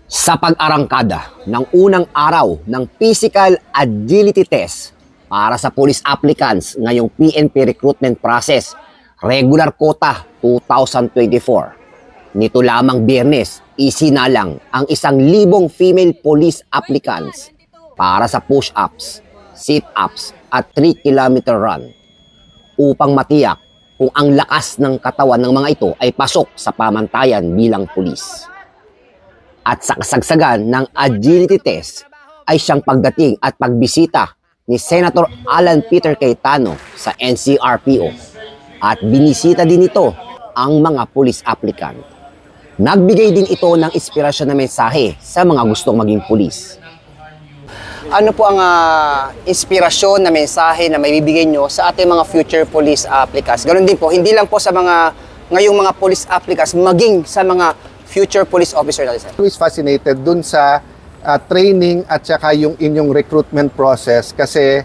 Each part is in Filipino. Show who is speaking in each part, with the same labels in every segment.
Speaker 1: Sa pag-arangkada ng unang araw ng Physical Agility Test para sa police applicants ngayong PNP recruitment process, regular quota 2024. Nito lamang Biyernes, isinalang ang 1,000 female police applicants para sa push-ups, sit-ups at 3-kilometer run upang matiyak kung ang lakas ng katawan ng mga ito ay pasok sa pamantayan bilang pulis. At sa kasagsagan ng agility test ay siyang pagdating at pagbisita ni Senator Alan Peter Cayetano sa NCRPO at binisita din ito ang mga police applicant. Nagbigay din ito ng inspirasyon na mensahe sa mga gustong maging pulis. Ano po ang inspirasyon na mensahe na may bibigay nyo sa ating mga future police applicants? Ganun din po, hindi lang po sa ngayong mga police applicants, maging sa mga future police officer natin, sir.
Speaker 2: I was fascinated dun sa training at saka yung inyong recruitment process kasi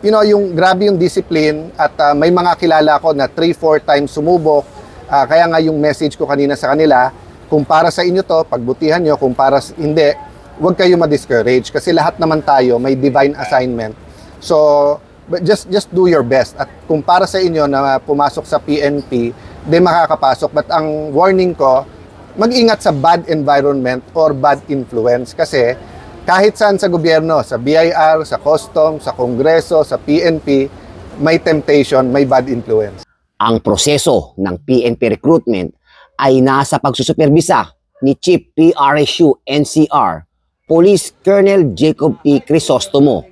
Speaker 2: yung grabe yung discipline at may mga kilala ko na 3-4 times sumubok. Kaya nga yung message ko kanina sa kanila, kung para sa inyo to, pagbutihan nyo, kung para hindi, huwag kayo ma-discourage kasi lahat naman tayo may divine assignment. So, just do your best. At kung para sa inyo na pumasok sa PNP, di makakapasok. But ang warning ko, mag-ingat sa bad environment or bad influence. Kasi kahit saan sa gobyerno, sa BIR, sa Customs, sa Kongreso, sa PNP, may temptation, may bad influence.
Speaker 1: Ang proseso ng PNP recruitment ay nasa pagsusuperbisa ni Chief PRSU NCR, Police Colonel Jacob P. Crisostomo.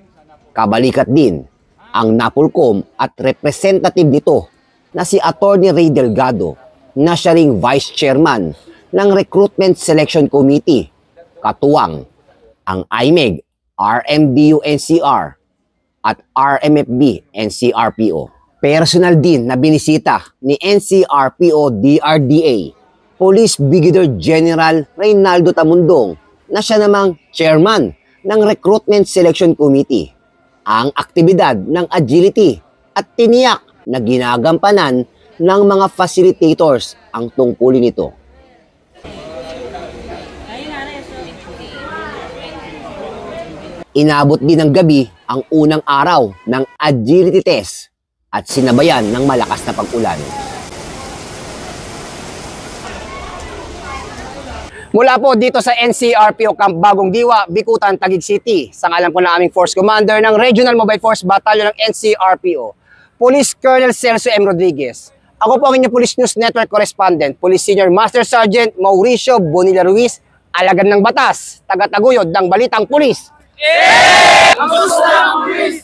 Speaker 1: Kabalikat din ang NAPOLCOM at representative nito na si Attorney Ray Delgado na siya ring Vice Chairman ng Recruitment Selection Committee, katuwang ang IMEG, RMDU NCR at RMFB NCRPO. Personal din na binisita ni NCRPO DRDA, Police Brigadier General Reynaldo Tamundong na siya namang Chairman ng Recruitment Selection Committee. Ang aktibidad ng agility at tiniyak na ginagampanan ng mga facilitators ang tungkulin nito. Inabot din ng gabi ang unang araw ng agility test at sinabayan ng malakas na pag-ulan. Mula po dito sa NCRPO Camp Bagong Diwa, Bicutan, Taguig City, sa ngalan po ng aming Force Commander ng Regional Mobile Force Battalion ng NCRPO, Police Colonel Celso M. Rodriguez. Ako po ang inyong Police News Network Correspondent, Police Senior Master Sergeant Mauricio Bonilla Ruiz, alagad ng batas, taga-taguyod ng Balitang Pulis.
Speaker 3: Kamusta ang pulis?